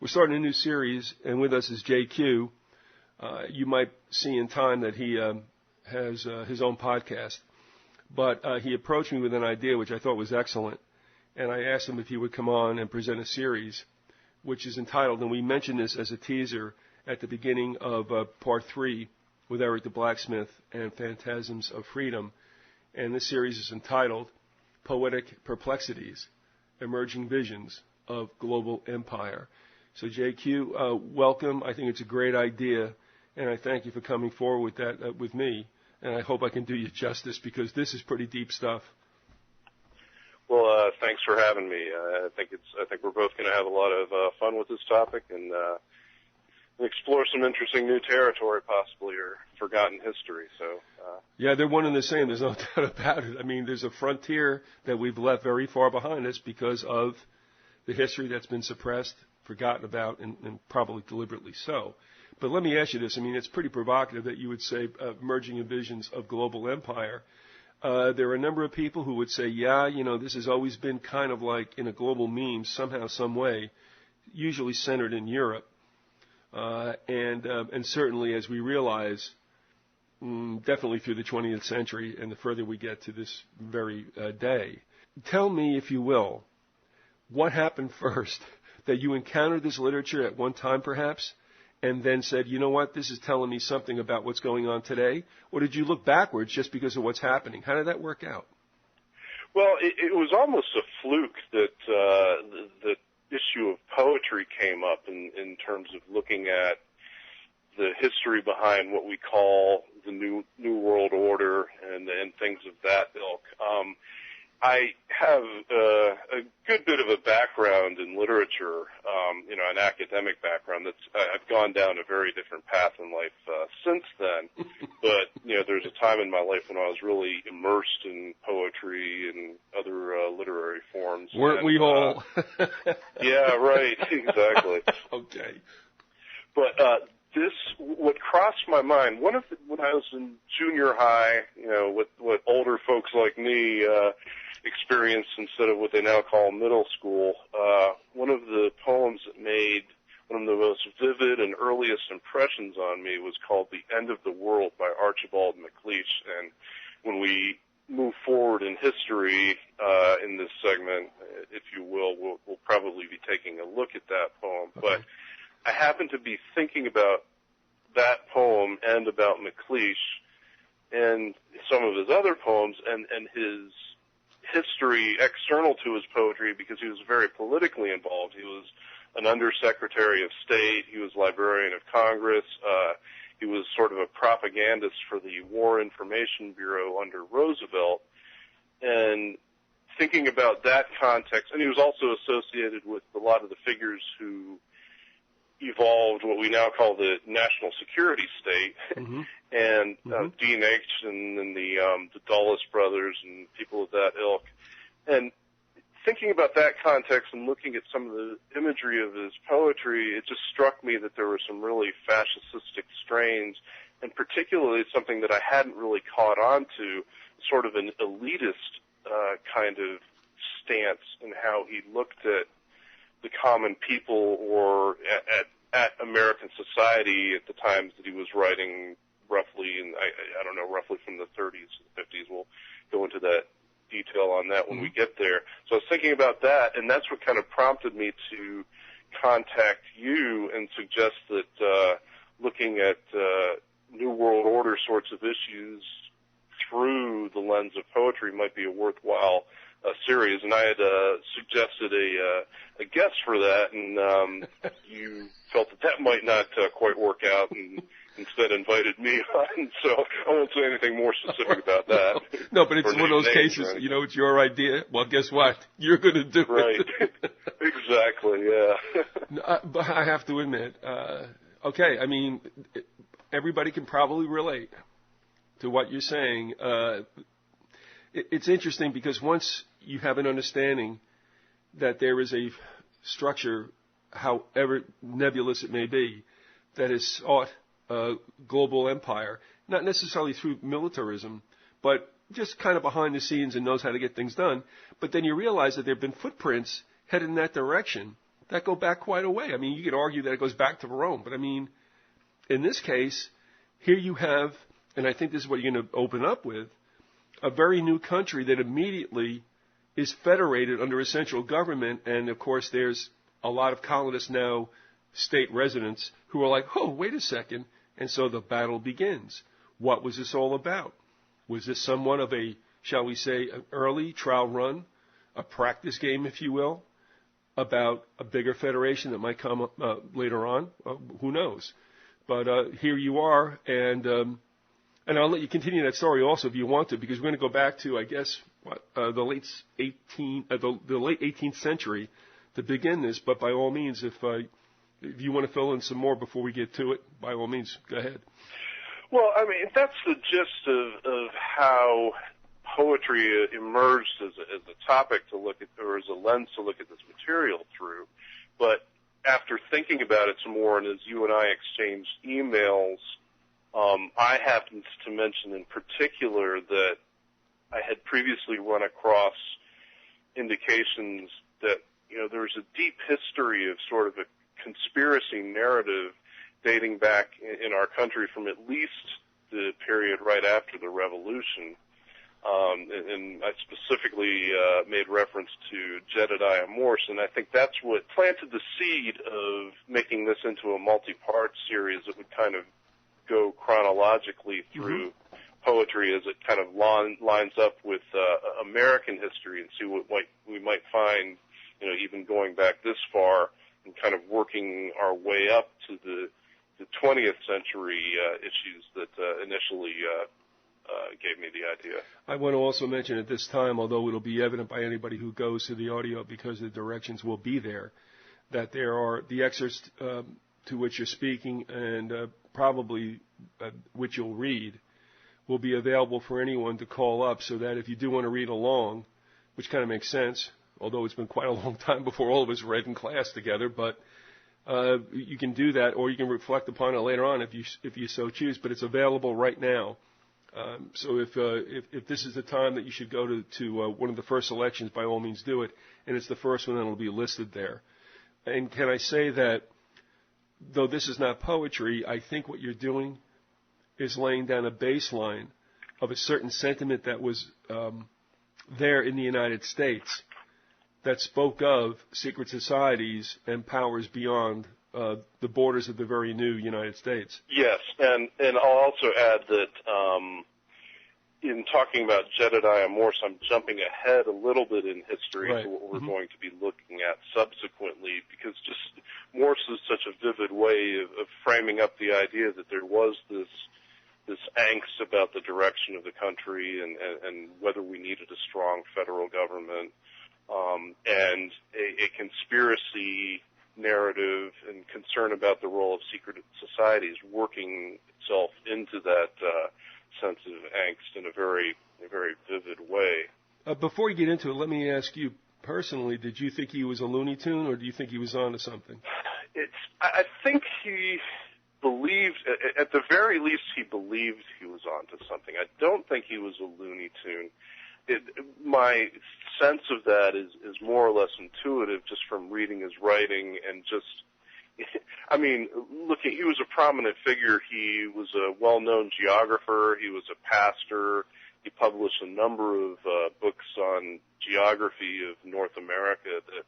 We're starting a new series, and with us is JQ. You might see in time that he has his own podcast. But he approached me with an idea which I thought was excellent, and I asked him if he would come on and present a series, which is entitled, and we mentioned this as a teaser at the beginning of Part 3 with Aric the Blacksmith and Phantasms of Freedom. And this series is entitled Poetic Perplexities, Emerging Visions of Global Empire. So, JQ, welcome. I think it's a great idea, and I thank you for coming forward with that with me. And I hope I can do you justice because this is pretty deep stuff. Well, thanks for having me. I think we're both going to have a lot of fun with this topic and explore some interesting new territory, possibly, or forgotten history. So. Yeah, they're one and the same. There's no doubt about it. I mean, there's a frontier that we've left very far behind us because of the history that's been suppressed, forgotten about, and probably deliberately so. But let me ask you this. I mean, it's pretty provocative that you would say emerging visions of global empire. There are a number of people who would say, yeah, this has always been kind of like in a global meme, somehow, some way, usually centered in Europe. And certainly, as we realize, definitely through the 20th century and the further we get to this very day. Tell me, if you will, what happened first? That you encountered this literature at one time, perhaps, and then said, you know what, this is telling me something about what's going on today? Or did you look backwards just because of what's happening? How did that work out? Well, it was almost a fluke that the issue of poetry came up in terms of looking at the history behind what we call the New World Order and things of that ilk. I have a good bit of a background in literature, an academic background. I've gone down a very different path in life since then. But there's a time in my life when I was really immersed in poetry and other literary forms. Weren't we all? Yeah, right, exactly. Okay. But what crossed my mind, when I was in junior high, what older folks like me experienced instead of what they now call middle school, one of the poems that made one of the most vivid and earliest impressions on me was called The End of the World by Archibald MacLeish. And when we move forward in history in this segment, if you will, we'll probably be taking a look at that poem. Okay. But I happen to be thinking about that poem and about MacLeish and some of his other poems and his history external to his poetry because he was very politically involved. He was an undersecretary of state. He was Librarian of Congress. He was sort of a propagandist for the War Information Bureau under Roosevelt. And thinking about that context, and he was also associated with a lot of the figures who evolved what we now call the national security state, mm-hmm. and Dean Acheson and the Dulles brothers and people of that ilk. And thinking about that context and looking at some of the imagery of his poetry, it just struck me that there were some really fascistic strains, and particularly something that I hadn't really caught on to, sort of an elitist kind of stance in how he looked at the common people or at American society at the times that he was writing, roughly, and I don't know, roughly from the 30s to the 50s. We'll go into that detail on that when we get there. So I was thinking about that, and that's what kind of prompted me to contact you and suggest that looking at New World Order sorts of issues through the lens of poetry might be a worthwhile series, and I had suggested a guest for that, and you felt that might not quite work out, and instead invited me on. So I won't say anything more specific about that. No, but it's one of those cases. Right? It's your idea. Well, guess what? You're going to do it. Right. Exactly. Yeah. But I have to admit, okay. I mean, everybody can probably relate to what you're saying. It's interesting because once you have an understanding that there is a structure, however nebulous it may be, that has sought global empire, not necessarily through militarism, but just kind of behind the scenes and knows how to get things done. But then you realize that there have been footprints headed in that direction. that go back quite a way. I mean, you could argue that it goes back to Rome, but I mean, in this case, here you have, and I think this is what you're going to open up with, a very new country that immediately is federated under a central government, and of course there's a lot of colonists now, state residents, who are like, oh, wait a second, and so the battle begins. What was this all about? Was this somewhat of a, shall we say, an early trial run, a practice game, if you will, about a bigger federation that might come later on? Who knows? But here you are, and I'll let you continue that story also if you want to, because we're going to go back to, I guess, the late 18th century to begin this. But by all means, if you want to fill in some more before we get to it, by all means, go ahead. Well, I mean, that's the gist of how poetry emerged as a topic to look at, or as a lens to look at this material through. But after thinking about it some more, and as you and I exchanged emails, I happened to mention in particular that I had previously run across indications that, you know, there's a deep history of sort of a conspiracy narrative dating back in our country from at least the period right after the Revolution. And I specifically made reference to Jedediah Morse, and I think that's what planted the seed of making this into a multi-part series that would kind of go chronologically through poetry as it kind of lines up with American history, and see what we might find, you know, even going back this far and kind of working our way up to the 20th century issues that initially gave me the idea. I want to also mention at this time, although it'll be evident by anybody who goes to the audio because the directions will be there, that there are the excerpts to which you're speaking and probably which you'll read will be available for anyone to call up, so that if you do want to read along, which kind of makes sense, although it's been quite a long time before all of us read in class together, but you can do that, or you can reflect upon it later on if you so choose, but it's available right now. So if this is the time that you should go to one of the first selections, by all means do it, and it's the first one that will be listed there. And can I say that, though this is not poetry, I think what you're doing is laying down a baseline of a certain sentiment that was there in the United States that spoke of secret societies and powers beyond the borders of the very new United States. Yes, and I'll also add that in talking about Jedediah Morse, I'm jumping ahead a little bit in history to what we're going to be looking at subsequently, because just Morse is such a vivid way of framing up the idea that there was this angst about the direction of the country and whether we needed a strong federal government, and a conspiracy narrative and concern about the role of secret societies working itself into that sense of angst in a very vivid way. Before you get into it, let me ask you personally, did you think he was a Looney Tune, or do you think he was onto something? I think he believed, at the very least, he believed he was onto something. I don't think he was a Looney Tune. My sense of that is more or less intuitive just from reading his writing and just, I mean, look, he was a prominent figure. He was a well-known geographer. He was a pastor. He published a number of books on geography of North America that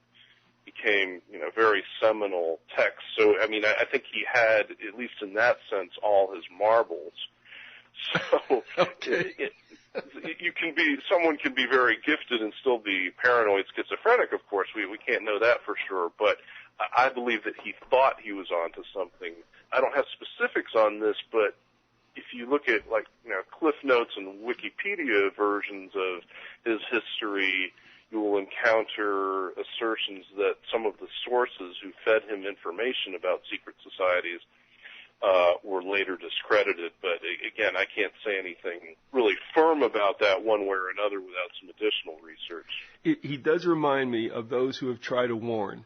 became, you know, very seminal texts. So, I mean, I think he had, at least in that sense, all his marbles. So, someone can be very gifted and still be paranoid schizophrenic, of course. We can't know that for sure, but I believe that he thought he was onto something. I don't have specifics on this, but if you look at, like, you know, Cliff Notes and Wikipedia versions of his history, you will encounter assertions that some of the sources who fed him information about secret societies were later discredited. But again, I can't say anything really firm about that one way or another without some additional research. He does remind me of those who have tried to warn,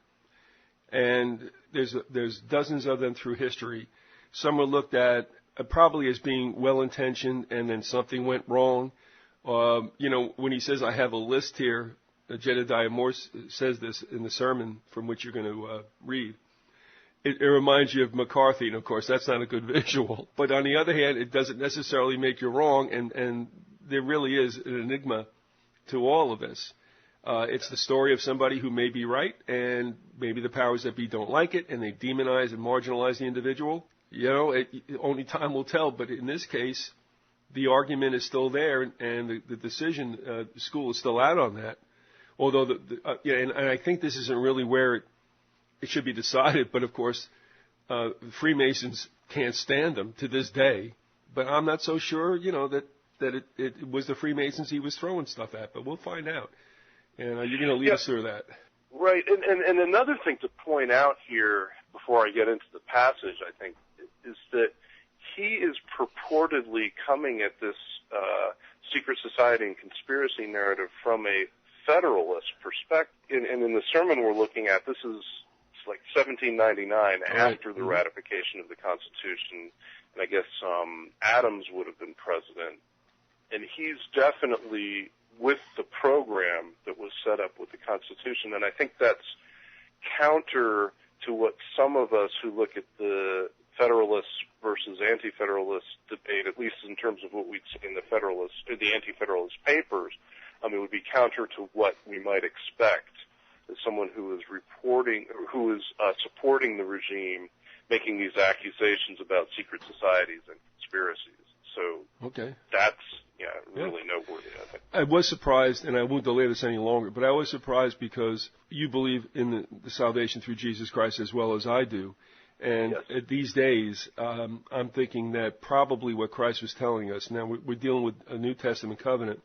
and there's dozens of them through history. Some are looked at probably as being well-intentioned, and then something went wrong. You know, when he says, I have a list here, Jedediah Morse says this in the sermon from which you're going to read. It reminds you of McCarthy, and of course that's not a good visual. But on the other hand, it doesn't necessarily make you wrong, and there really is an enigma to all of this. It's the story of somebody who may be right, and maybe the powers that be don't like it, and they demonize and marginalize the individual. Only time will tell, but in this case, the argument is still there, and the decision, the school is still out on that. Although, and I think this isn't really where it should be decided, but of course, Freemasons can't stand them to this day. But I'm not so sure, that it was the Freemasons he was throwing stuff at, but we'll find out. And you're going to lead us through that. Right, and another thing to point out here before I get into the passage, I think, is that he is purportedly coming at this secret society and conspiracy narrative from a Federalist perspective. And in the sermon we're looking at, this is like 1799, after the ratification of the Constitution, and I guess Adams would have been president. And he's definitely with the program that was set up with the Constitution, and I think that's counter to what some of us who look at the Federalists versus Anti-Federalist debate, at least in terms of what we'd see in the Anti-Federalist papers, it would be counter to what we might expect as someone who is supporting the regime, making these accusations about secret societies and conspiracies. So that's really noteworthy, I think. I was surprised, and I won't delay this any longer, but I was surprised because you believe in the salvation through Jesus Christ as well as I do. And these days, I'm thinking that probably what Christ was telling us, now we're dealing with a New Testament covenant,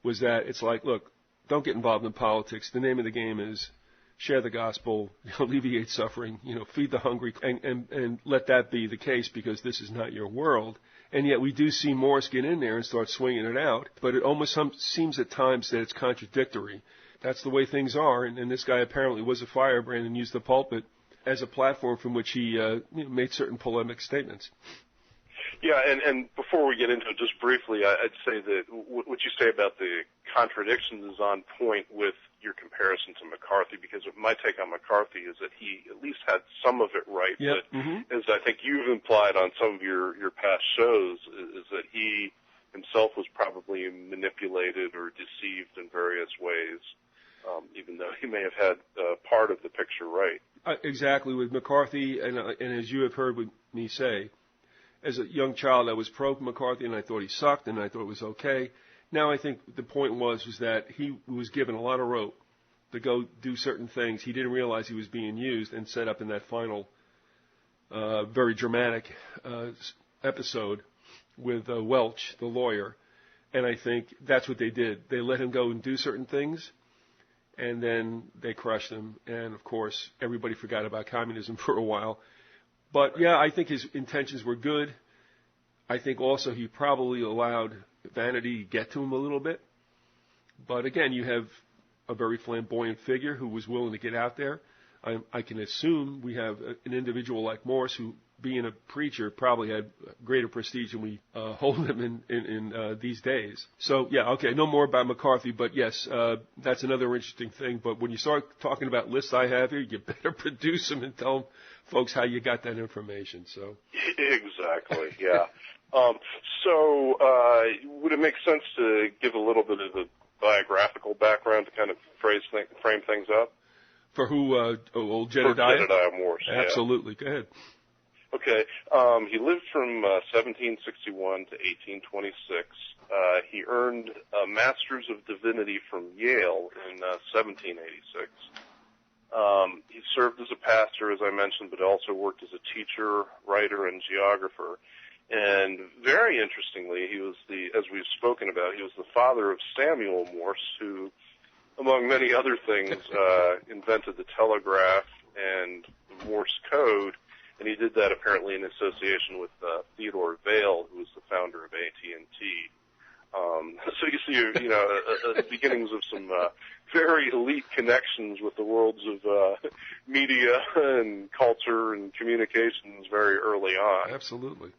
was that it's like, look, don't get involved in politics. The name of the game is share the gospel, alleviate suffering, feed the hungry, and let that be the case because this is not your world. And yet we do see Morse get in there and start swinging it out, but it almost seems at times that it's contradictory. That's the way things are, and this guy apparently was a firebrand and used the pulpit as a platform from which he made certain polemic statements. Yeah, and before we get into it, just briefly, I'd say that what you say about the contradictions is on point with your comparison to McCarthy, because my take on McCarthy is that he at least had some of it right. Yep. But as I think you've implied on some of your past shows, is that he himself was probably manipulated or deceived in various ways, even though he may have had part of the picture right. Exactly, with McCarthy, and as you have heard me say, as a young child, I was pro-McCarthy, and I thought he sucked, and I thought it was okay. Now I think the point was that he was given a lot of rope to go do certain things. He didn't realize he was being used and set up in that final, very dramatic episode with Welch, the lawyer. And I think that's what they did. They let him go and do certain things, and then they crushed him. And, of course, everybody forgot about communism for a while. But, yeah, I think his intentions were good. I think also he probably allowed vanity to get to him a little bit. But, again, you have a very flamboyant figure who was willing to get out there. I can assume we have an individual like Morse who, being a preacher, probably had greater prestige than we hold him in these days. So, yeah, okay, no more about McCarthy, but yes, that's another interesting thing. But when you start talking about lists I have here, you better produce them and tell folks how you got that information. So exactly, yeah. So would it make sense to give a little bit of a biographical background to kind of frame things up? For who? Old Jedediah? For Jedediah Morse. Absolutely. Yeah. Go ahead. Okay. He lived from 1761 to 1826. He earned a Master's of Divinity from Yale in 1786. He served as a pastor, as I mentioned, but also worked as a teacher, writer, and geographer. And very interestingly, he was as we've spoken about, he was the father of Samuel Morse, who, among many other things, invented the telegraph and the Morse code, and he did that apparently in association with Theodore Vail, who was the founder of AT&T. So you see, the beginnings of some very elite connections with the worlds of media and culture and communications very early on. Absolutely.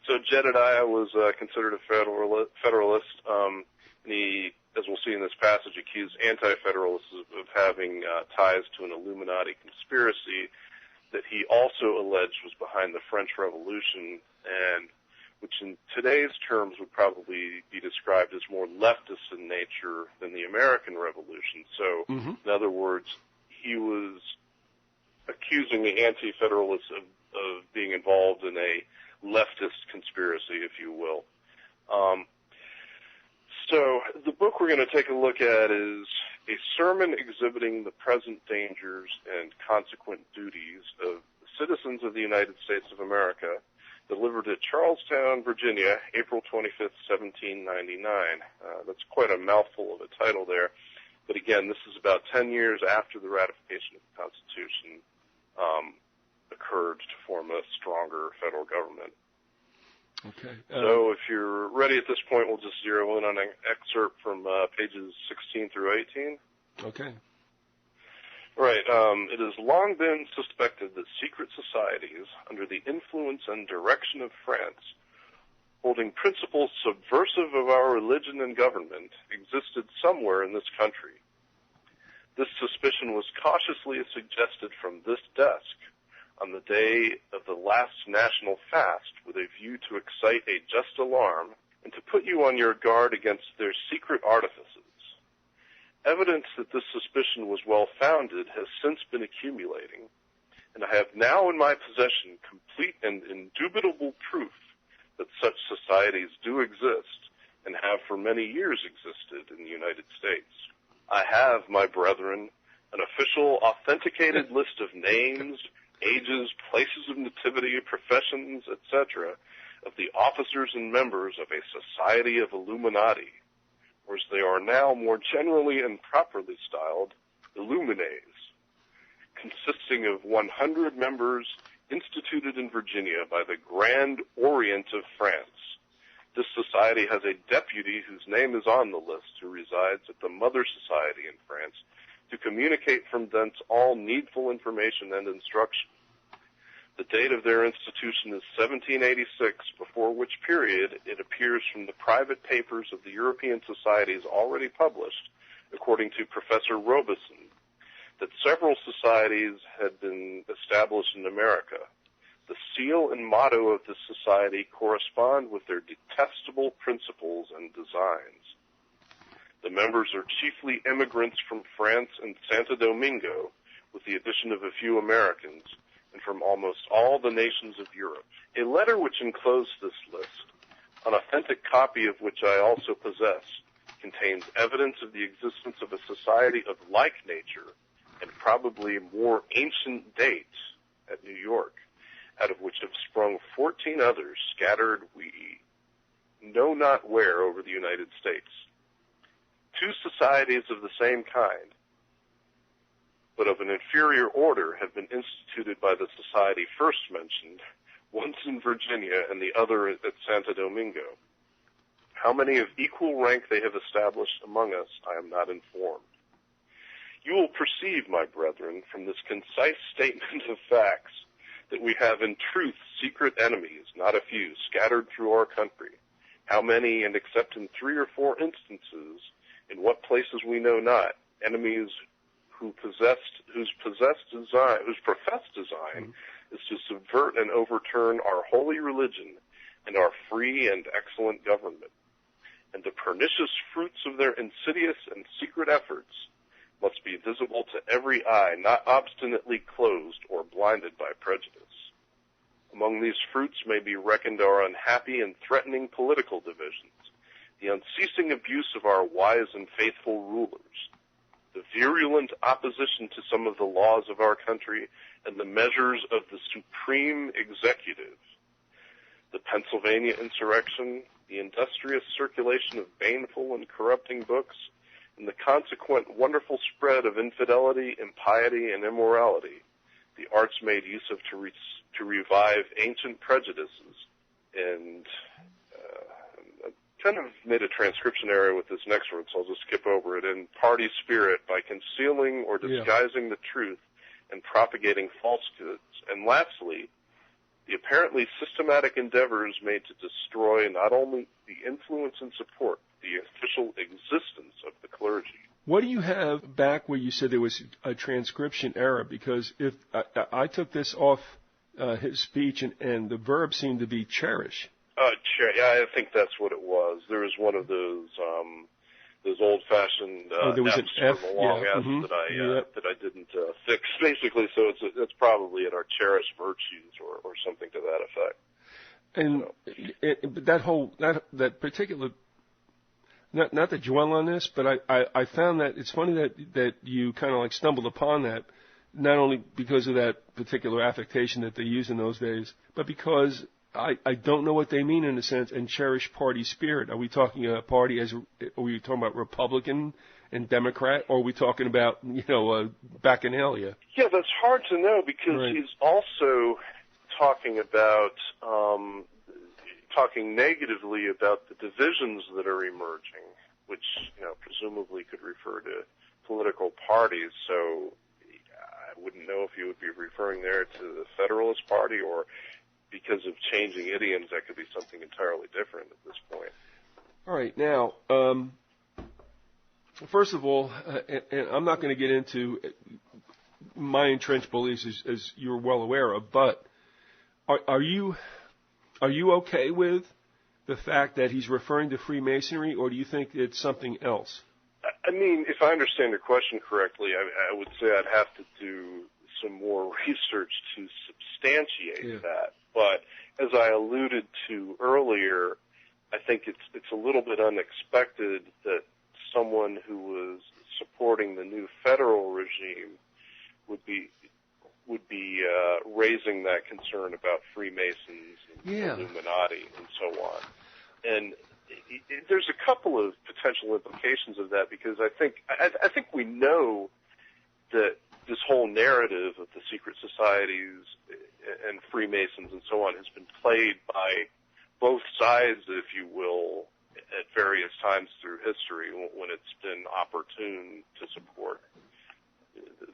So Jedediah was considered a Federalist, and he as we'll see in this passage, accused anti-federalists of having ties to an Illuminati conspiracy that he also alleged was behind the French Revolution, and which in today's terms would probably be described as more leftist in nature than the American Revolution. So, in other words, he was accusing the anti-federalists of being involved in a leftist conspiracy, if you will. So the book we're going to take a look at is a sermon exhibiting the present dangers and consequent duties of citizens of the United States of America, delivered at Charlestown, Virginia, April 25th, 1799. That's quite a mouthful of a title there. But again, this is about 10 years after the ratification of the Constitution occurred to form a stronger federal government. Okay. So if you're ready at this point, we'll just zero in on an excerpt from pages 16 through 18. Okay. Right. It has long been suspected that secret societies, under the influence and direction of France, holding principles subversive of our religion and government, existed somewhere in this country. This suspicion was cautiously suggested from this desk on the day of the last national fast with a view to excite a just alarm and to put you on your guard against their secret artifices. Evidence that this suspicion was well-founded has since been accumulating, and I have now in my possession complete and indubitable proof that such societies do exist and have for many years existed in the United States. I have, my brethren, an official authenticated list of names, ages, places of nativity, professions, etc., of the officers and members of a society of Illuminati, or as they are now more generally and properly styled, Illuminates, consisting of 100 members instituted in Virginia by the Grand Orient of France. This society has a deputy whose name is on the list, who resides at the Mother Society in France, to communicate from thence all needful information and instruction. The date of their institution is 1786, before which period it appears from the private papers of the European societies already published, according to Professor Robeson, that several societies had been established in America. The seal and motto of this society correspond with their detestable principles and designs. The members are chiefly immigrants from France and Santo Domingo, with the addition of a few Americans, and from almost all the nations of Europe. A letter which enclosed this list, an authentic copy of which I also possess, contains evidence of the existence of a society of like nature and probably more ancient date at New York, out of which have sprung 14 others scattered we know not where over the United States. 2 societies of the same kind, but of an inferior order, have been instituted by the society first mentioned, once in Virginia and the other at Santo Domingo. How many of equal rank they have established among us, I am not informed. You will perceive, my brethren, from this concise statement of facts, that we have in truth secret enemies, not a few, scattered through our country. How many, and except in 3 or 4 instances, in what places we know not, enemies whose professed design is to subvert and overturn our holy religion and our free and excellent government. And the pernicious fruits of their insidious and secret efforts must be visible to every eye, not obstinately closed or blinded by prejudice. Among these fruits may be reckoned our unhappy and threatening political divisions, the unceasing abuse of our wise and faithful rulers, the virulent opposition to some of the laws of our country and the measures of the supreme executive, the Pennsylvania insurrection, the industrious circulation of baneful and corrupting books, and the consequent wonderful spread of infidelity, impiety, and immorality, the arts made use of to revive ancient prejudices. And I kind of made a transcription error with this next word, so I'll just skip over it. In party spirit, by concealing or disguising the truth and propagating falsehoods. And lastly, the apparently systematic endeavors made to destroy not only the influence and support, the official existence clergy. What do you have back where you said there was a transcription error? Because if I took this off his speech, and the verb seemed to be cherish. Yeah, I think that's what it was. There was one of those old-fashioned there was F's an F, from a long S mm-hmm. that I didn't fix. Basically, so it's probably in our cherished virtues or something to that effect. And but that particular, not to dwell on this, but I found that it's funny that you kind of like stumbled upon that, not only because of that particular affectation that they used in those days, but because I don't know what they mean in a sense, and cherish party spirit. Are we talking a party are we talking about Republican and Democrat, or are we talking about, Bacchanalia? Yeah, that's hard to know because Right. he's also talking about, talking negatively about the divisions that are emerging, which, presumably could refer to political parties. So I wouldn't know if you would be referring there to the Federalist Party, or because of changing idioms, that could be something entirely different at this point. All right. Now, first of all, and I'm not going to get into my entrenched beliefs, as you're well aware of, but are you okay with the fact that he's referring to Freemasonry, or do you think it's something else? I mean, if I understand your question correctly, I would say I'd have to do some more research to substantiate that. But as I alluded to earlier, I think it's a little bit unexpected that someone who was supporting the new federal regime would be raising that concern about Freemasons and Illuminati and so on. And there's a couple of potential implications of that, because I think we know that this whole narrative of the secret societies and Freemasons and so on has been played by both sides, if you will, at various times through history when it's been opportune to support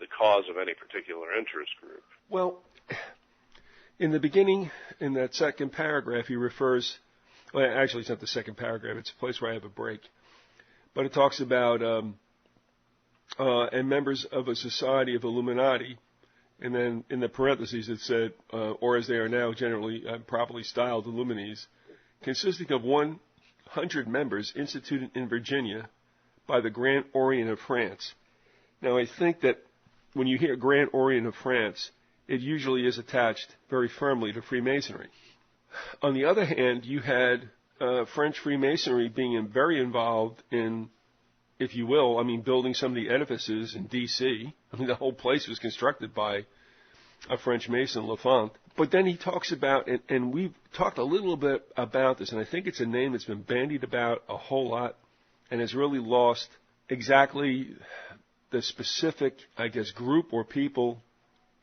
the cause of any particular interest group. Well, in the beginning, in that second paragraph, he refers, well, actually it's not the second paragraph, it's a place where I have a break, but it talks about and members of a society of Illuminati, and then in the parentheses it said, or as they are now generally properly styled, Illuminis, consisting of 100 members instituted in Virginia by the Grand Orient of France. Now, I think that when you hear Grand Orient of France, it usually is attached very firmly to Freemasonry. On the other hand, you had French Freemasonry being very involved in, if you will, building some of the edifices in D.C. The whole place was constructed by a French Mason, Lafont. But then he talks about, and we've talked a little bit about this, and I think it's a name that's been bandied about a whole lot and has really lost exactly the specific, group or people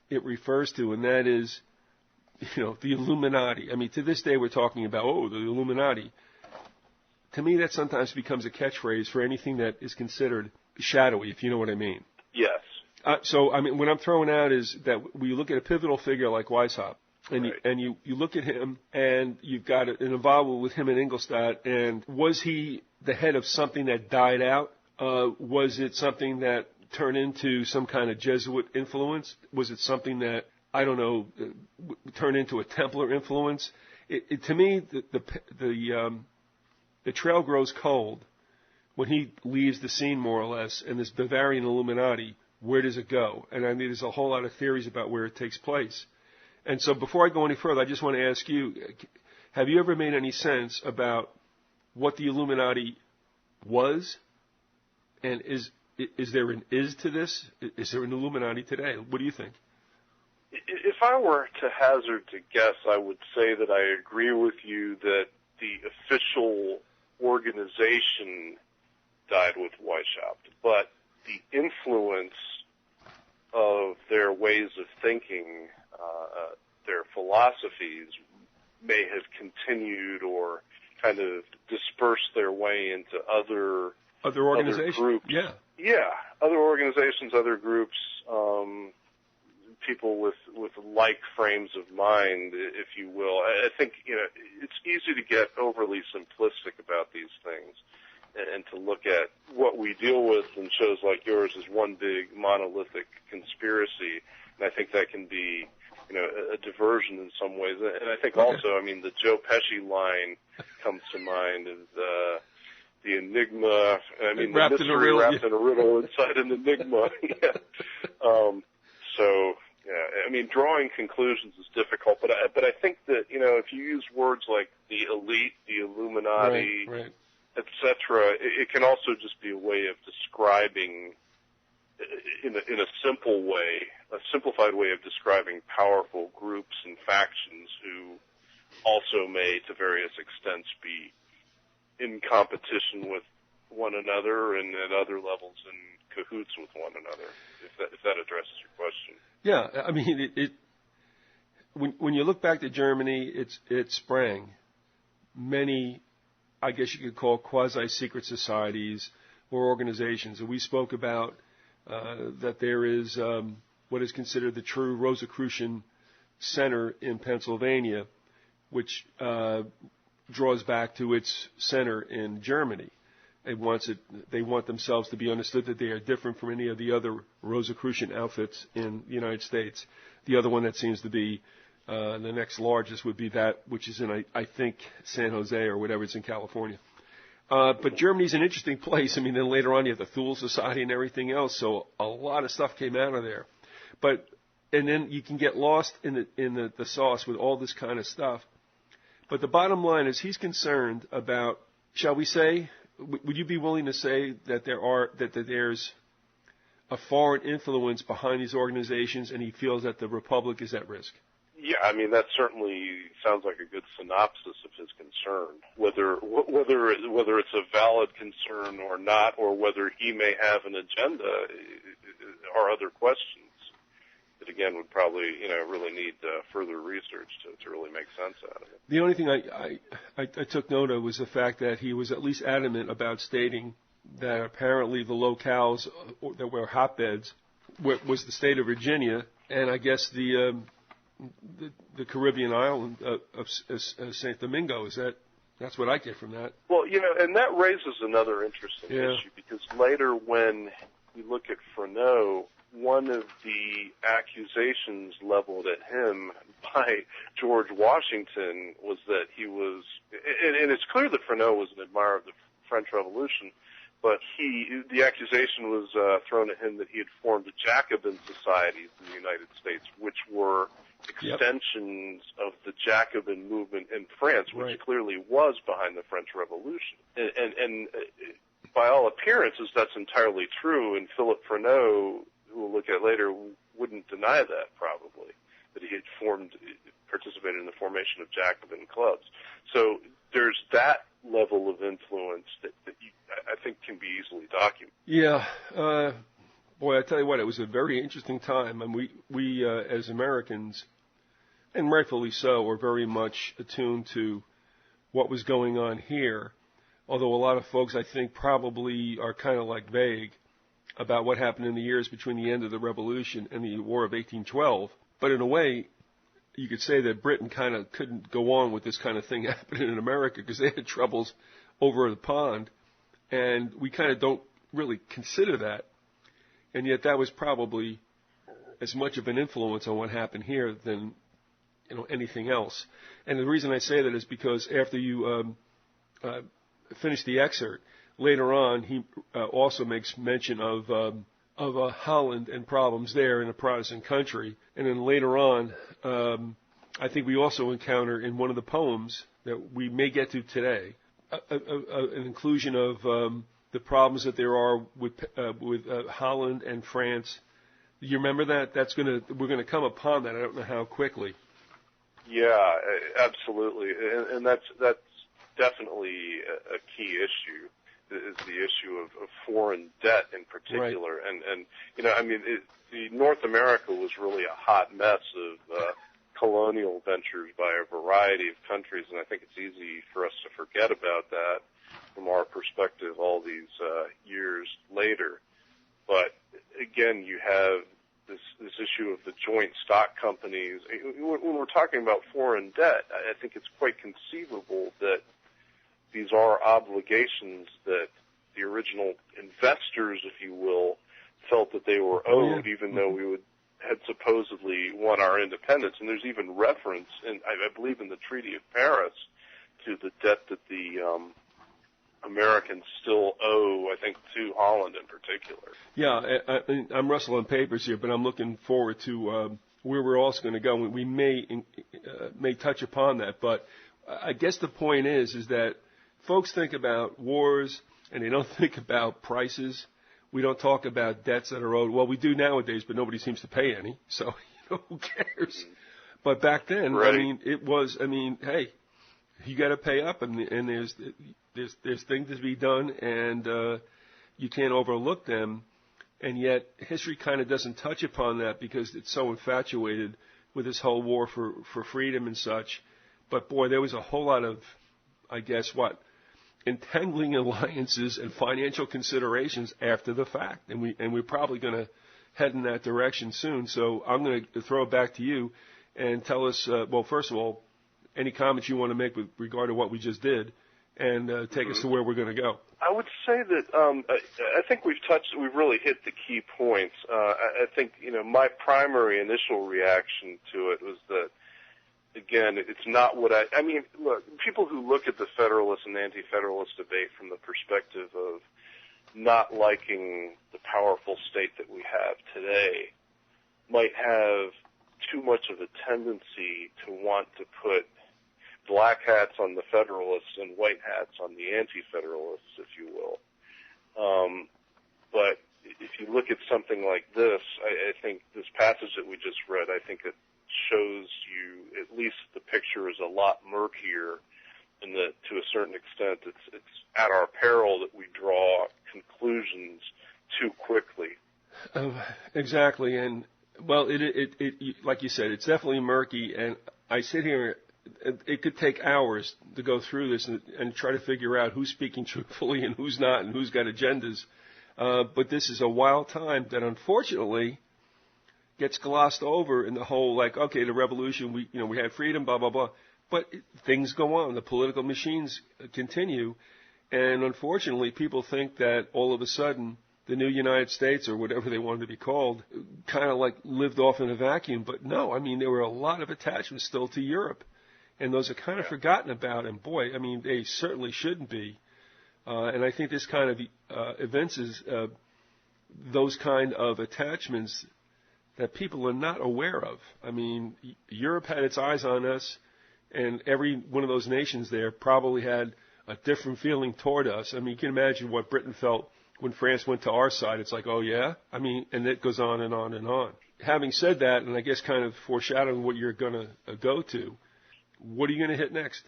it refers to, and that is, the Illuminati. To this day we're talking about, the Illuminati. To me, that sometimes becomes a catchphrase for anything that is considered shadowy, if you know what I mean. Yes. So what I'm throwing out is that when you look at a pivotal figure like Weishaupt, and, right. you look at him, and you've got an involvement with him in Ingolstadt, and was he the head of something that died out? Was it something that turned into some kind of Jesuit influence? Was it something that, turned into a Templar influence? To me, the trail grows cold when he leaves the scene, more or less, and this Bavarian Illuminati, where does it go? And there's a whole lot of theories about where it takes place. And so before I go any further, I just want to ask you, have you ever made any sense about what the Illuminati was? And is there an is to this? Is there an Illuminati today? What do you think? If I were to hazard to guess, I would say that I agree with you that the official organization died with Weishaupt, but the influence of their ways of thinking, their philosophies, may have continued or kind of dispersed their way into other organizations. Other groups. Yeah, other organizations, other groups, people with like frames of mind, if you will. I think it's easy to get overly simplistic about these things, and to look at what we deal with in shows like yours as one big monolithic conspiracy. And I think that can be, a diversion in some ways. And I think also, the Joe Pesci line comes to mind as the enigma. The mystery wrapped in a riddle inside an enigma. Drawing conclusions is difficult, but I think that, if you use words like the elite, the Illuminati, etc., it can also just be a way of describing, in a simple way, a simplified way of describing powerful groups and factions who also may, to various extents, be in competition with one another and at other levels in cahoots with one another, if that addresses your question. Yeah, when you look back to Germany, it sprang many, I guess you could call quasi-secret societies or organizations. And we spoke about that there is what is considered the true Rosicrucian Center in Pennsylvania, which draws back to its center in Germany. They want themselves to be understood that they are different from any of the other Rosicrucian outfits in the United States. The other one that seems to be the next largest would be that which is in, I think, San Jose or whatever. It's in California. But Germany's an interesting place. Then later on you have the Thule Society and everything else. So a lot of stuff came out of there. And then you can get lost in the sauce with all this kind of stuff. But the bottom line is he's concerned about, shall we say, would you be willing to say that there's a foreign influence behind these organizations, and he feels that the Republic is at risk? Yeah, that certainly sounds like a good synopsis of his concern. Whether it's a valid concern or not, or whether he may have an agenda, are other questions that, again, would probably really need further research to really make sense out of it. The only thing I took note of was the fact that he was at least adamant about stating that apparently the locales that were hotbeds was the state of Virginia, and I guess the Caribbean island of St. Domingo. That's what I get from that? Well, and that raises another interesting issue, because later when we look at Freneau, one of the accusations leveled at him by George Washington was that he was, and it's clear that Freneau was an admirer of the French Revolution, but the accusation was thrown at him that he had formed the Jacobin societies in the United States, which were extensions of the Jacobin movement in France, which clearly was behind the French Revolution. And by all appearances, that's entirely true, and Philip Freneau, who we'll look at later, wouldn't deny that, probably, that he had participated in the formation of Jacobin clubs. So there's that level of influence that I think can be easily documented. Yeah. Boy, I tell you what, it was a very interesting time. And we as Americans, and rightfully so, were very much attuned to what was going on here, although a lot of folks, I think, probably are kind of vague about what happened in the years between the end of the Revolution and the War of 1812. But in a way, you could say that Britain kind of couldn't go on with this kind of thing happening in America because they had troubles over the pond, and we kind of don't really consider that. And yet that was probably as much of an influence on what happened here than anything else. And the reason I say that is because after you finish the excerpt, later on, he also makes mention of Holland and problems there in a Protestant country. And then later on, I think we also encounter in one of the poems that we may get to today, an inclusion of the problems that there are with Holland and France. You remember that? We're gonna come upon that. I don't know how quickly. Yeah, absolutely, and that's definitely a key issue. Is the issue of foreign debt in particular, and North America was really a hot mess of colonial ventures by a variety of countries, and I think it's easy for us to forget about that from our perspective all these years later. But again, you have this issue of the joint stock companies. When we're talking about foreign debt, I think it's quite conceivable that these are obligations that the original investors, if you will, felt that they were owed, even though we had supposedly won our independence. And there's even reference, I believe, in the Treaty of Paris to the debt that the Americans still owe, I think, to Holland in particular. Yeah, I'm rustling papers here, but I'm looking forward to where we're also going to go. We may touch upon that, but I guess the point is that folks think about wars and they don't think about prices. We don't talk about debts that are owed. Well, we do nowadays, but nobody seems to pay any, so who cares? But back then, right. Hey, you got to pay up, and there's things to be done, and you can't overlook them. And yet, history kind of doesn't touch upon that because it's so infatuated with this whole war for freedom and such. But boy, there was a whole lot of, I guess, entangling alliances and financial considerations after the fact, and we're probably going to head in that direction soon. So I'm going to throw it back to you and tell us. Well, first of all, any comments you want to make with regard to what we just did, and take us to where we're going to go. I would say that I think we've really hit the key points. I think my primary initial reaction to it was that, again, it's not what I mean. Look, people who look at the Federalist and anti-Federalist debate from the perspective of not liking the powerful state that we have today might have too much of a tendency to want to put black hats on the Federalists and white hats on the anti-Federalists, if you will. But if you look at something like this, I think this passage that we just read, I think it shows you at least the picture is a lot murkier, and that to a certain extent it's at our peril that we draw conclusions too quickly. Exactly, and well, it like you said, it's definitely murky, and I sit here. It could take hours to go through this and try to figure out who's speaking truthfully and who's not and who's got agendas. But this is a wild time that unfortunately gets glossed over in the whole, okay, the revolution, we had freedom, blah, blah, blah. But things go on. The political machines continue. And unfortunately, people think that all of a sudden the new United States, or whatever they wanted to be called, kind of lived off in a vacuum. But no, there were a lot of attachments still to Europe. And those are kind of forgotten about, and boy, they certainly shouldn't be. And I think this kind of evinces those kind of attachments that people are not aware of. Europe had its eyes on us, and every one of those nations there probably had a different feeling toward us. You can imagine what Britain felt when France went to our side. It's like, oh yeah? And it goes on and on and on. Having said that, and I guess kind of foreshadowing what you're going to go to, what are you going to hit next?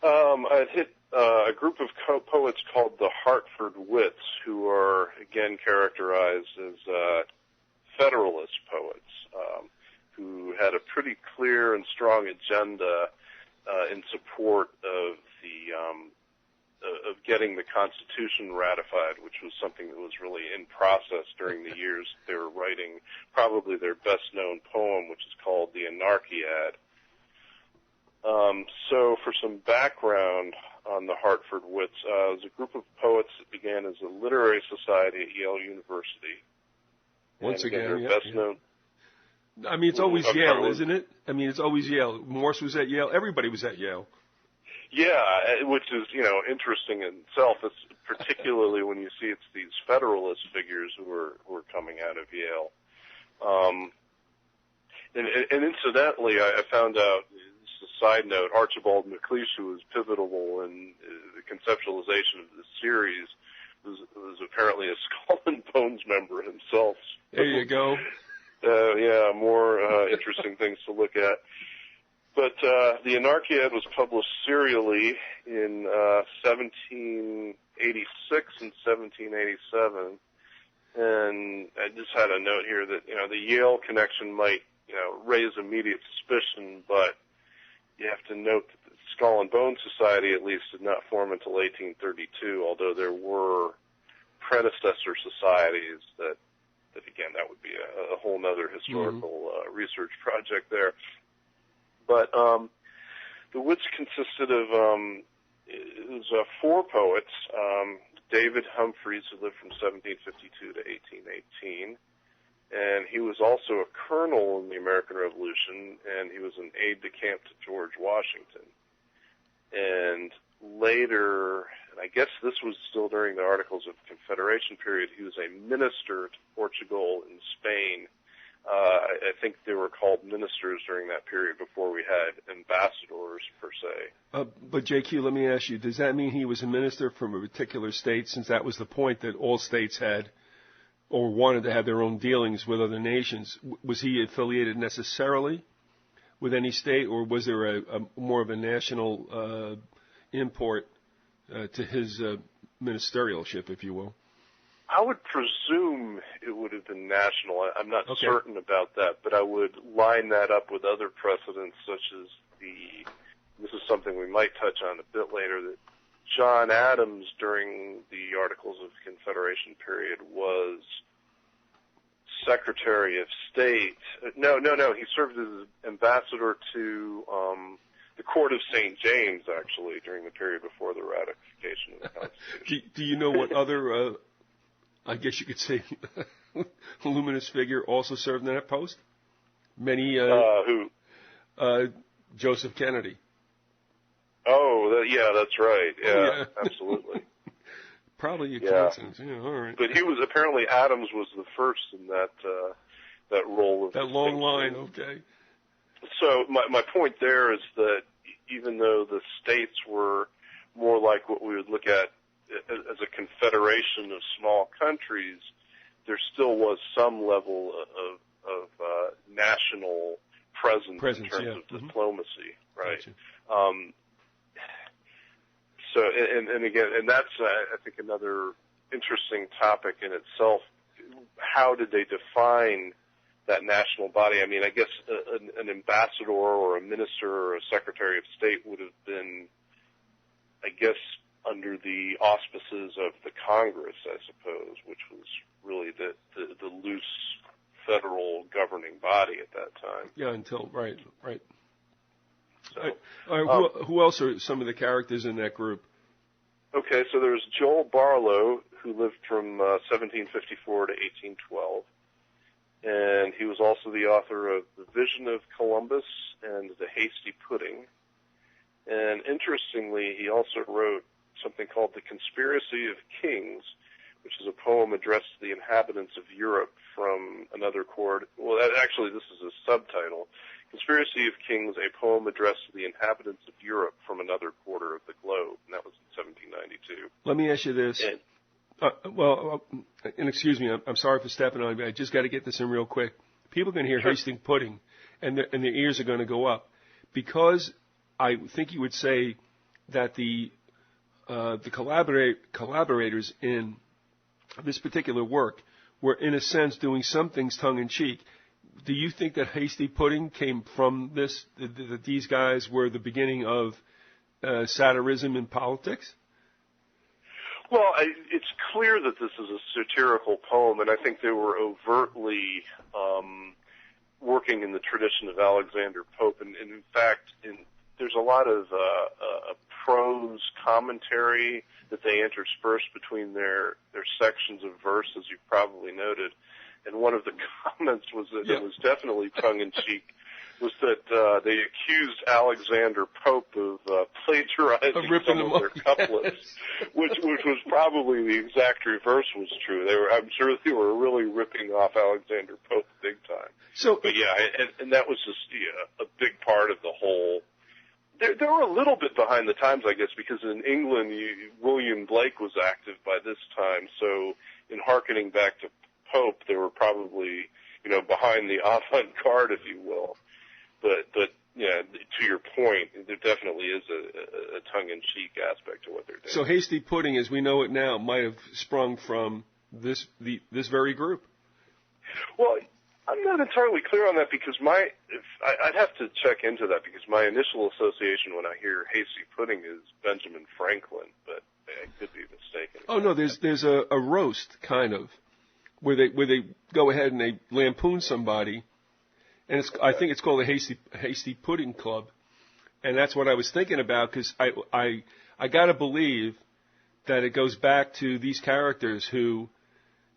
I'd hit a group of poets called the Hartford Wits, who are, again, characterized as Federalist poets, who had a pretty clear and strong agenda in support of getting the Constitution ratified, which was something that was really in process during the years they were writing probably their best-known poem, which is called the Anarchiad. So for some background on the Hartford Wits, it was a group of poets that began as a literary society at Yale University. Once again, best known. It's always Yale, isn't it? It's always Yale. Morse was at Yale. Everybody was at Yale. Yeah, which is, interesting in itself. It's particularly when you see it's these Federalist figures who are coming out of Yale. And incidentally, I found out, just a side note, Archibald MacLeish, who was pivotal in the conceptualization of this series, was apparently a Skull and Bones member himself. There you go. More interesting things to look at. But the Anarchiad was published serially in 1786 and 1787. And I just had a note here that, the Yale connection might, raise immediate suspicion, but you have to note that the Skull and Bone Society, at least, did not form until 1832, although there were predecessor societies that again, that would be a whole other historical research project there. But the Wits consisted of it was 4 poets, David Humphreys, who lived from 1752 to 1818. And he was also a colonel in the American Revolution, and he was an aide-de-camp to George Washington. And later, and I guess this was still during the Articles of Confederation period, he was a minister to Portugal and Spain. I think they were called ministers during that period before we had ambassadors, per se. But JQ, let me ask you, does that mean he was a minister from a particular state, since that was the point that all states had or wanted to have their own dealings with other nations? Was he affiliated necessarily with any state, or was there a more of a national import to his ministerialship, if you will? I would presume it would have been national. I'm not certain about that, but I would line that up with other precedents, such as this is something we might touch on a bit later, that John Adams, during the Articles of Confederation period, was Secretary of State. No. He served as ambassador to the Court of St. James, actually, during the period before the ratification of the Constitution. Do you know what other, I guess you could say, luminous figure also served in that post? Many. Who? Joseph Kennedy. Oh, yeah, that's right. Yeah, absolutely. Probably a coincidence. Yeah, all right. But he was apparently Adams was the first in that role of that long line. Okay. So my point there is that even though the states were more like what we would look at as a confederation of small countries, there still was some level of national presence in terms of diplomacy, right? Gotcha. So, and again, and that's, I think, another interesting topic in itself. How did they define that national body? I mean, I guess an ambassador or a minister or a secretary of state would have been, I guess, under the auspices of the Congress, I suppose, which was really the loose federal governing body at that time. Yeah, right. So, who else are some of the characters in that group? Okay, so there's Joel Barlow, who lived from 1754 to 1812, and he was also the author of The Vision of Columbus and The Hasty Pudding. And interestingly, he also wrote something called The Conspiracy of Kings, which is a poem addressed to the inhabitants of Europe from another quarter. Well, actually, this is a subtitle. Conspiracy of Kings, a poem addressed to the inhabitants of Europe from another quarter of the globe. And that was in 1792. Let me ask you this. And excuse me, I'm sorry for stepping on you, but I just got to get this in real quick. People can hear Hasty Pudding, and their ears are going to go up. Because I think you would say that the collaborators in this particular work were, in a sense, doing some things tongue-in-cheek. Do you think that Hasty Pudding came from this, that these guys were the beginning of satirism in politics? Well, it's clear that this is a satirical poem, and I think they were overtly working in the tradition of Alexander Pope. And in fact, there's a lot of prose commentary that they intersperse between their sections of verse, as you've probably noted. And one of the comments was that it was definitely tongue-in-cheek, was that they accused Alexander Pope of plagiarizing some of their couplets, which was probably the exact reverse was true. I'm sure they were really ripping off Alexander Pope big time. But yeah, and that was just a big part of the whole. They were a little bit behind the times, I guess, because in England, William Blake was active by this time. So in hearkening back to Pope, they were probably, behind the avant-garde, if you will. But yeah, to your point, there definitely is a tongue-in-cheek aspect to what they're doing. So Hasty Pudding, as we know it now, might have sprung from this very group. Well, I'm not entirely clear on that because I'd have to check into that because my initial association when I hear Hasty Pudding is Benjamin Franklin, but I could be mistaken. Oh no, there's a roast kind of where they go ahead and they lampoon somebody, and I think it's called the Hasty Pudding Club, and that's what I was thinking about because I gotta believe that it goes back to these characters who,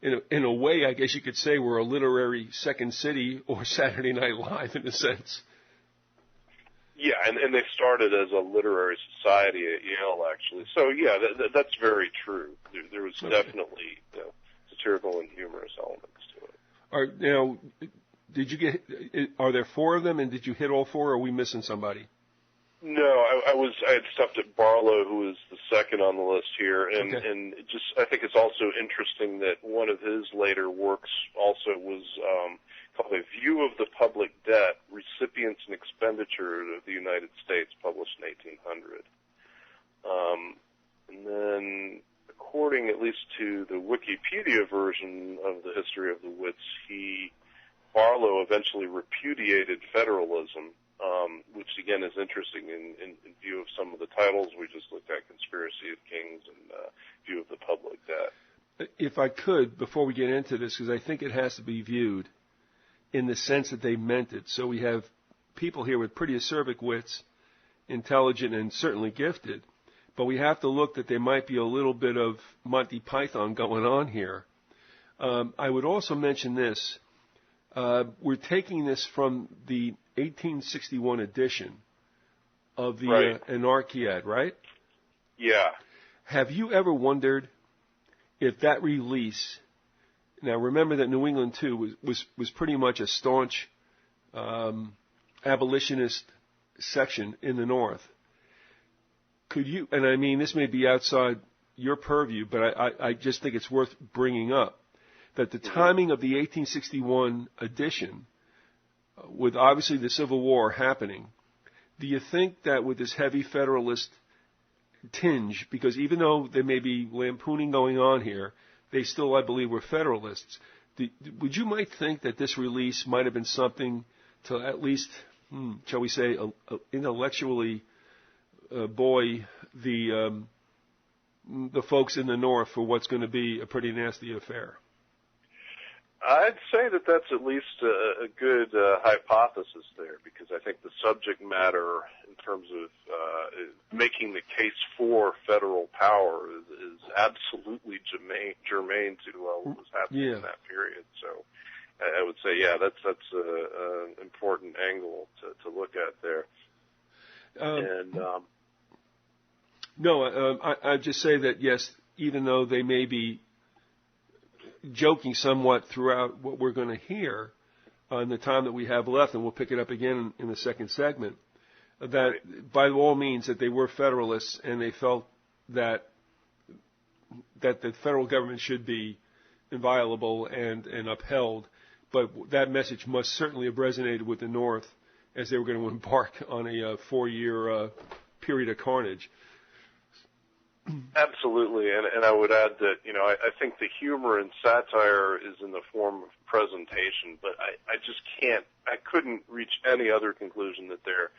in a way, I guess you could say, were a literary Second City or Saturday Night Live in a sense. Yeah, and they started as a literary society at Yale, actually. So, yeah, that's very true. There was definitely satirical and humorous elements to it. Are there four of them, and did you hit all four, or are we missing somebody? No, I had stopped at Barlow, who is the second on the list here, and Okay. and I think it's also interesting that one of his later works also was called A View of the Public Debt, Recipients and Expenditure of the United States, published in 1800. And then, according at least to the Wikipedia version of the history of the wits, Barlow eventually repudiated federalism, which again is interesting in view of some of the titles we just looked at, Conspiracy of Kings and View of the Public Debt. If I could, before we get into this, because I think it has to be viewed in the sense that they meant it. So we have people here with pretty acerbic wits, intelligent and certainly gifted, but we have to look that there might be a little bit of Monty Python going on here. I would also mention this. We're taking this from the 1861 edition of the Anarchiad, right? Yeah. Have you ever wondered if that release, now remember that New England too was pretty much a staunch abolitionist section in the North. Could you, and I mean this may be outside your purview, but I just think it's worth bringing up, that the timing of the 1861 edition, with obviously the Civil War happening, do you think that with this heavy Federalist tinge, because even though there may be lampooning going on here, they still, I believe, were Federalists, would you might think that this release might have been something to at least, shall we say, intellectually buoy the folks in the North for what's going to be a pretty nasty affair? I'd say that that's at least a good hypothesis there, because I think the subject matter in terms of making the case for federal power is absolutely germane to what was happening in that period. So I would say, yeah, that's an important angle to look at there. I'd just say that, yes, even though they may be joking somewhat throughout what we're going to hear in the time that we have left, and we'll pick it up again in the second segment, that by all means that they were Federalists and they felt that the federal government should be inviolable and upheld, but that message must certainly have resonated with the North as they were going to embark on a 4-year period of carnage. Absolutely, and I would add that, I think the humor and satire is in the form of presentation, but I couldn't reach any other conclusion that they're,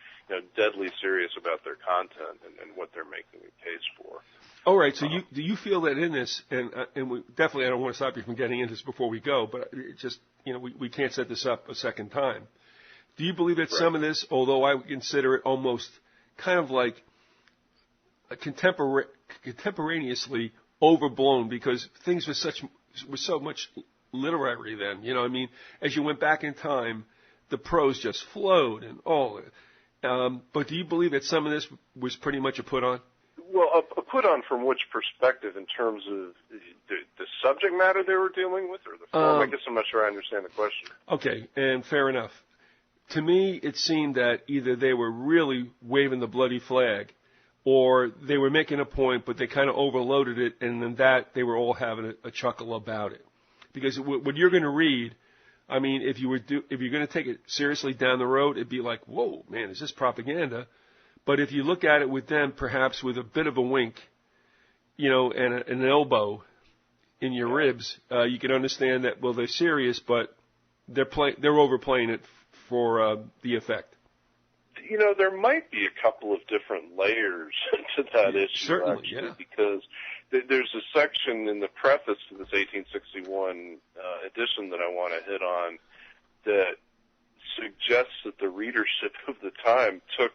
deadly serious about their content and what they're making a case for. All right, so do you feel that in this, and we definitely, I don't want to stop you from getting into this before we go, but it just, we can't set this up a second time. Do you believe that some of this, although I would consider it almost kind of like a contemporaneously overblown, because things were so much literary then, I mean, as you went back in time, the prose just flowed and all. But do you believe that some of this was pretty much a put-on? Well, a put-on from which perspective, in terms of the subject matter they were dealing with, or the form? I guess I'm not sure I understand the question. Okay, and fair enough. To me, it seemed that either they were really waving the bloody flag, or they were making a point, but they kind of overloaded it, and then that they were all having a chuckle about it. Because what you're going to read, I mean, if you're going to take it seriously down the road, it'd be like, whoa, man, is this propaganda? But if you look at it with them, perhaps with a bit of a wink, and an elbow in your ribs, you can understand that, well, they're serious, but they're overplaying it for the effect. There might be a couple of different layers to that issue, certainly, actually, because there's a section in the preface to this 1861 edition that I want to hit on that suggests that the readership of the time took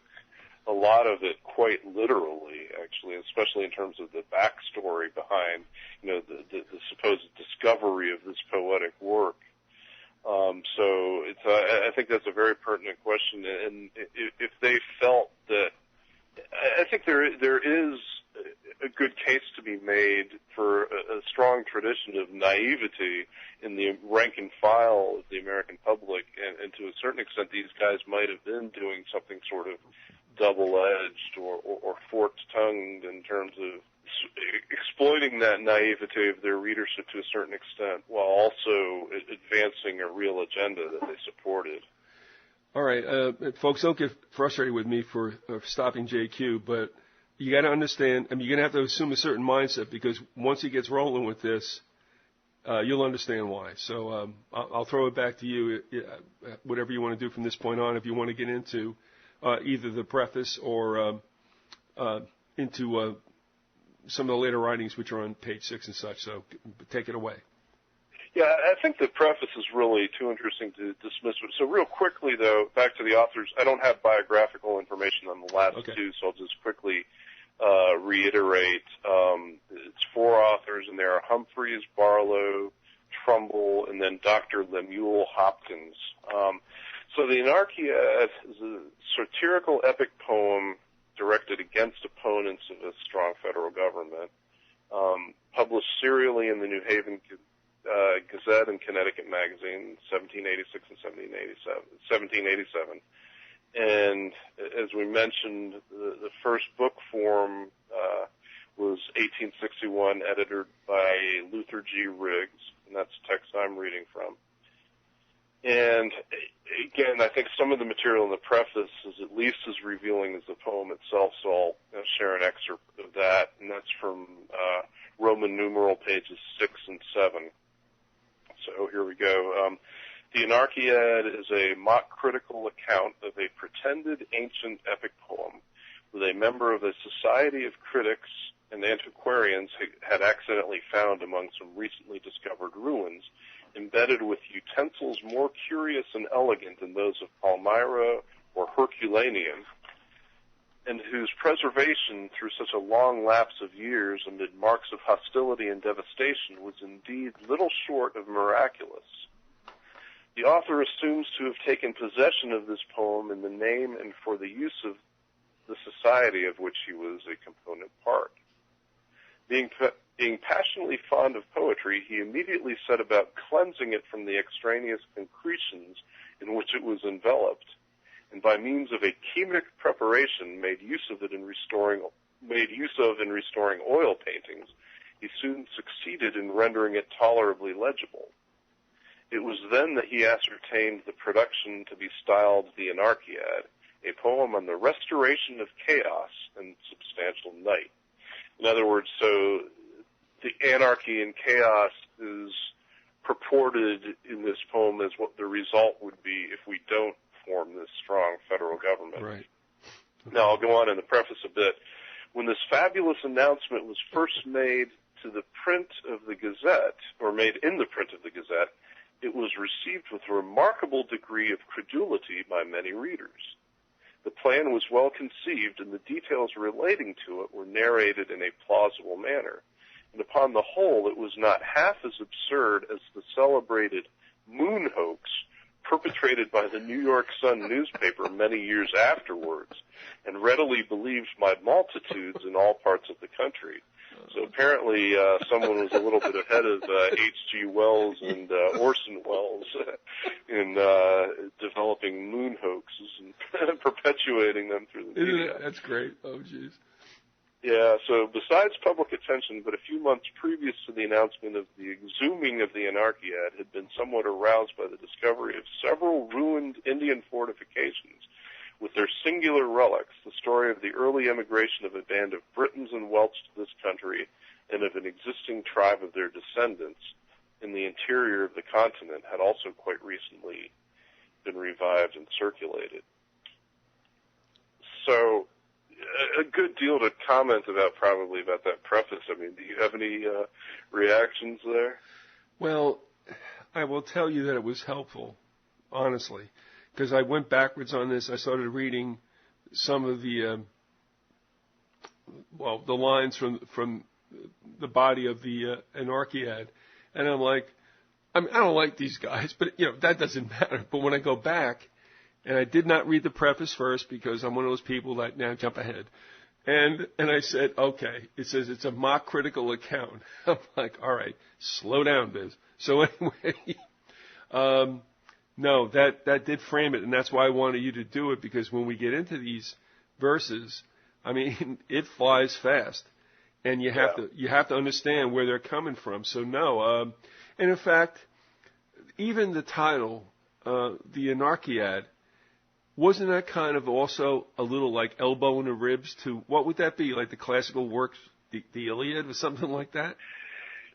a lot of it quite literally. actually, especially in terms of the backstory behind, the supposed discovery of this poetic work. So I think that's a very pertinent question, and if they felt that, I think there is a good case to be made for a strong tradition of naivety in the rank and file of the American public, and to a certain extent, these guys might have been doing something sort of double-edged or forked-tongued in terms of exploiting that naivety of their readership to a certain extent, while also advancing a real agenda that they supported. All right, folks, don't get frustrated with me for stopping JQ, but you got to understand, you're going to have to assume a certain mindset, because once he gets rolling with this, you'll understand why. So I'll throw it back to you, whatever you want to do from this point on, if you want to get into either the preface or into some of the later writings, which are on page 6 and such. So take it away. Yeah, I think the preface is really too interesting to dismiss. So real quickly, though, back to the authors, I don't have biographical information on the last two, so I'll just quickly reiterate. It's 4 authors, and there are Humphreys, Barlow, Trumbull, and then Dr. Lemuel Hopkins. So the Anarchiad is a satirical epic poem directed against opponents of a strong federal government, published serially in the New Haven Gazette and Connecticut Magazine, 1786 and 1787. And as we mentioned, the first book form was 1861, edited by Luther G. Riggs, and that's the text I'm reading from. And again, I think some of the material in the preface is at least as revealing as the poem itself, so I'll share an excerpt of that, and that's from Roman numeral pages 6 and 7. So here we go. The Anarchiad is a mock critical account of a pretended ancient epic poem with a member of a society of critics and antiquarians had accidentally found among some recently discovered ruins, embedded with utensils more curious and elegant than those of Palmyra or Herculaneum, and whose preservation through such a long lapse of years amid marks of hostility and devastation was indeed little short of miraculous. The author assumes to have taken possession of this poem in the name and for the use of the society of which he was a component part. Being passionately fond of poetry, he immediately set about cleansing it from the extraneous concretions in which it was enveloped, and by means of a chemic preparation made use of in restoring oil paintings, he soon succeeded in rendering it tolerably legible. It was then that he ascertained the production to be styled the Anarchiad, a poem on the restoration of chaos and substantial night. In other words, so the anarchy and chaos is purported in this poem as what the result would be if we don't form this strong federal government. Right. Now, I'll go on in the preface a bit. When this fabulous announcement was first made to the print of the Gazette, or made in the print of the Gazette, it was received with a remarkable degree of credulity by many readers. The plan was well conceived, and the details relating to it were narrated in a plausible manner. And upon the whole, it was not half as absurd as the celebrated moon hoax perpetrated by the New York Sun newspaper many years afterwards, and readily believed by multitudes in all parts of the country. So apparently someone was a little bit ahead of H.G. Wells and Orson Welles in developing moon hoaxes and perpetuating them through the media. That's great. Oh, jeez. Yeah, so besides public attention, but a few months previous to the announcement of the exhuming of the Anarchiad had been somewhat aroused by the discovery of several ruined Indian fortifications with their singular relics, the story of the early emigration of a band of Britons and Welsh to this country and of an existing tribe of their descendants in the interior of the continent had also quite recently been revived and circulated. So a good deal to comment about probably about that preface. I mean, do you have any reactions there? Well, I will tell you that it was helpful, honestly, because I went backwards on this. I started reading some of the the lines from the body of the Anarchiad, and I'm like, I don't like these guys, but that doesn't matter. But when I go back, and I did not read the preface first because I'm one of those people that now jump ahead, and I said, okay, it says it's a mock critical account. I'm like, all right, slow down, Biz. So anyway, no, that did frame it, and that's why I wanted you to do it, because when we get into these verses, I mean, it flies fast, and you have to understand where they're coming from. So no, and in fact, even the title, the Anarchiad, wasn't that kind of also a little like elbow in the ribs to, what would that be, like the classical works, the Iliad or something like that?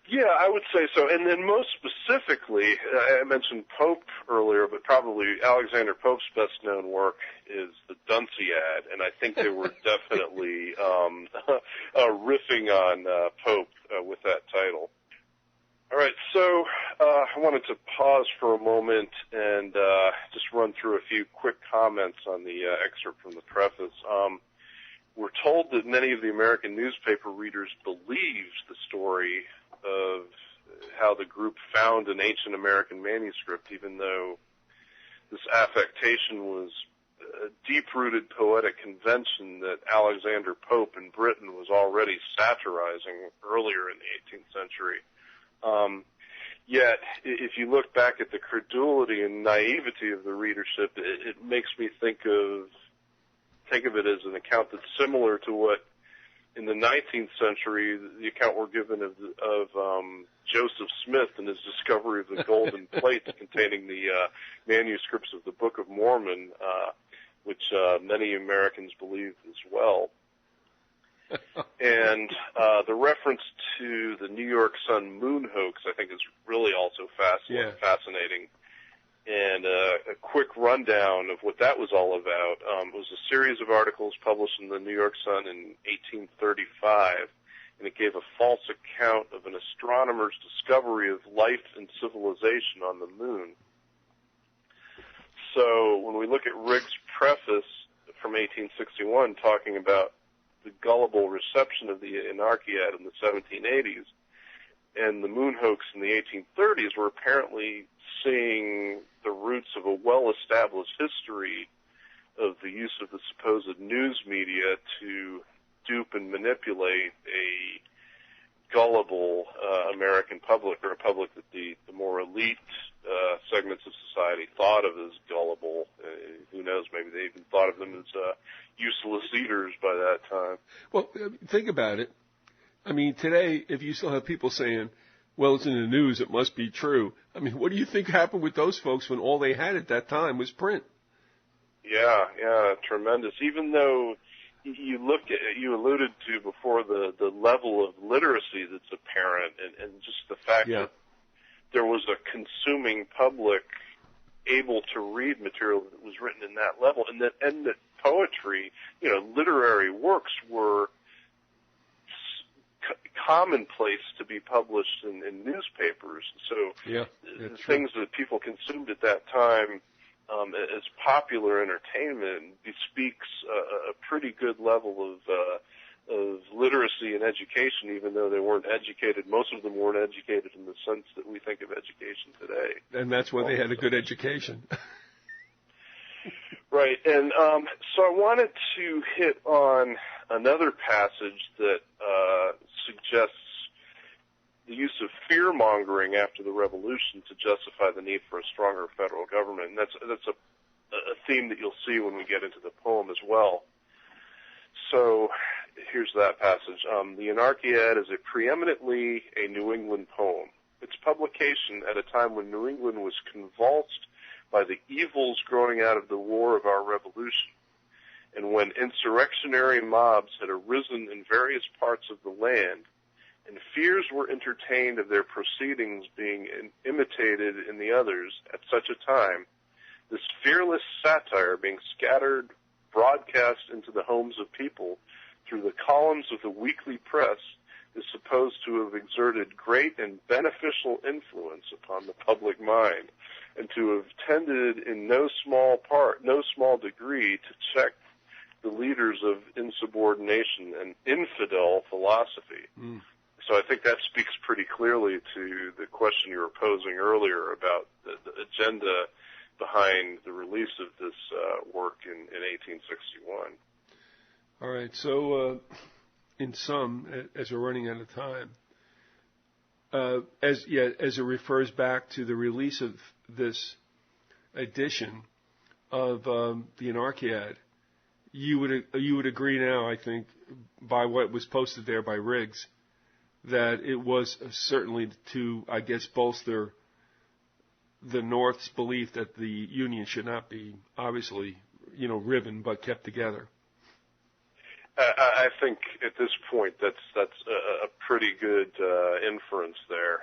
Yeah, I would say so. And then most specifically, I mentioned Pope earlier, but probably Alexander Pope's best-known work is the Dunciad, and I think they were definitely riffing on Pope with that title. All right, so I wanted to pause for a moment and just run through a few quick comments on the excerpt from the preface. We're told that many of the American newspaper readers believed the story of how the group found an ancient American manuscript, even though this affectation was a deep-rooted poetic convention that Alexander Pope in Britain was already satirizing earlier in the 18th century. Yet, if you look back at the credulity and naivety of the readership, it makes me think of it as an account that's similar to what, in the 19th century, the account we're given of Joseph Smith and his discovery of the golden plates containing the manuscripts of the Book of Mormon, which many Americans believe as well. And the reference to the New York Sun moon hoax, I think, is really also fascinating. And a quick rundown of what that was all about. It was a series of articles published in the New York Sun in 1835, and it gave a false account of an astronomer's discovery of life and civilization on the moon. So when we look at Rigg's preface from 1861 talking about the gullible reception of the Anarchiad in the 1780s and the moon hoax in the 1830s, we're apparently seeing the roots of a well-established history of the use of the supposed news media to dupe and manipulate a gullible American public, or a public that the more elite segments of society thought of as gullible. Who knows, maybe they even thought of them as useless eaters by that time. Well, think about it. I mean, today, if you still have people saying, well, it's in the news, it must be true. I mean, what do you think happened with those folks when all they had at that time was print? Yeah, tremendous. Even though you alluded to before the level of literacy that's apparent, and just the fact that there was a consuming public able to read material that was written in that level, and that poetry, literary works were commonplace to be published in newspapers. So the things that people consumed at that time as popular entertainment bespeaks a pretty good level of literacy and education, even though they weren't educated. Most of them weren't educated in the sense that we think of education today. And that's why they had a good education. Right, and so I wanted to hit on another passage that suggests the use of fear-mongering after the revolution to justify the need for a stronger federal government. And that's a theme that you'll see when we get into the poem as well. So here's that passage. The Anarchiad is preeminently a New England poem. Its publication at a time when New England was convulsed by the evils growing out of the war of our revolution, and when insurrectionary mobs had arisen in various parts of the land, and fears were entertained of their proceedings being imitated in the others at such a time, this fearless satire being scattered broadcast into the homes of people through the columns of the weekly press is supposed to have exerted great and beneficial influence upon the public mind, and to have tended in no small degree to check the leaders of insubordination and infidel philosophy. So I think that speaks pretty clearly to the question you were posing earlier about the agenda behind the release of this work in 1861. All right. So, in sum, as we're running out of time, as it refers back to the release of this edition of the Anarchiad, you would agree now, I think, by what was posted there by Riggs, that it was certainly to, I guess, bolster the North's belief that the Union should not be obviously, riven but kept together. I think at this point that's a pretty good inference there.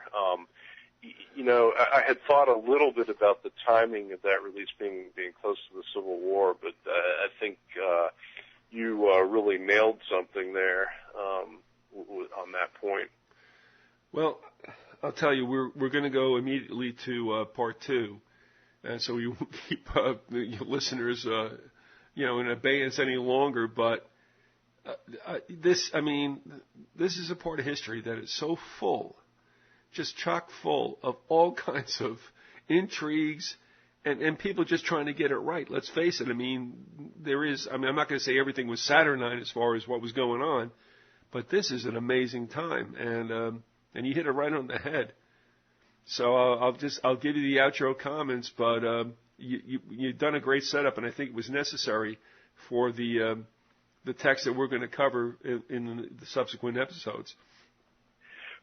I had thought a little bit about the timing of that release being close to the Civil War, but I think you really nailed something there on that point. Well, I'll tell you, we're going to go immediately to part 2, and so we won't keep your listeners, in abeyance any longer. But this is a part of history that is so full, just chock full of all kinds of intrigues and people just trying to get it right. Let's face it. I'm not going to say everything was Saturnine as far as what was going on, but this is an amazing time, and you hit it right on the head. So I'll give you the outro comments, but you've done a great setup, and I think it was necessary for the text that we're going to cover in the subsequent episodes.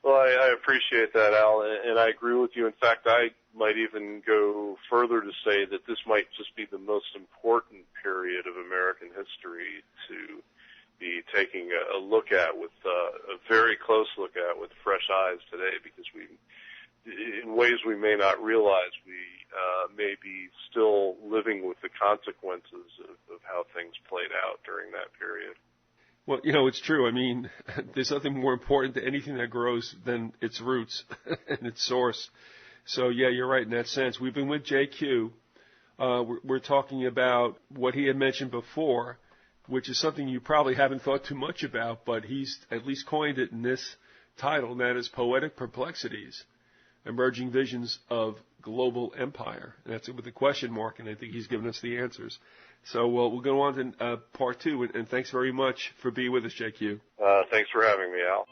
Well, I appreciate that, Al, and I agree with you. In fact, I might even go further to say that this might just be the most important period of American history to be taking a look at with a very close look at with fresh eyes today, because in ways we may not realize, we may be still living with the consequences of how things played out during that period. Well, it's true. There's nothing more important to anything that grows than its roots and its source. So, yeah, you're right in that sense. We've been with JQ. We're talking about what he had mentioned before, which is something you probably haven't thought too much about, but he's at least coined it in this title, and that is Poetic Perplexities, Emerging Visions of Global Empire. And that's it with a question mark, and I think he's given us the answers. So we'll go on to part 2, and thanks very much for being with us, JQ. Thanks for having me, Al.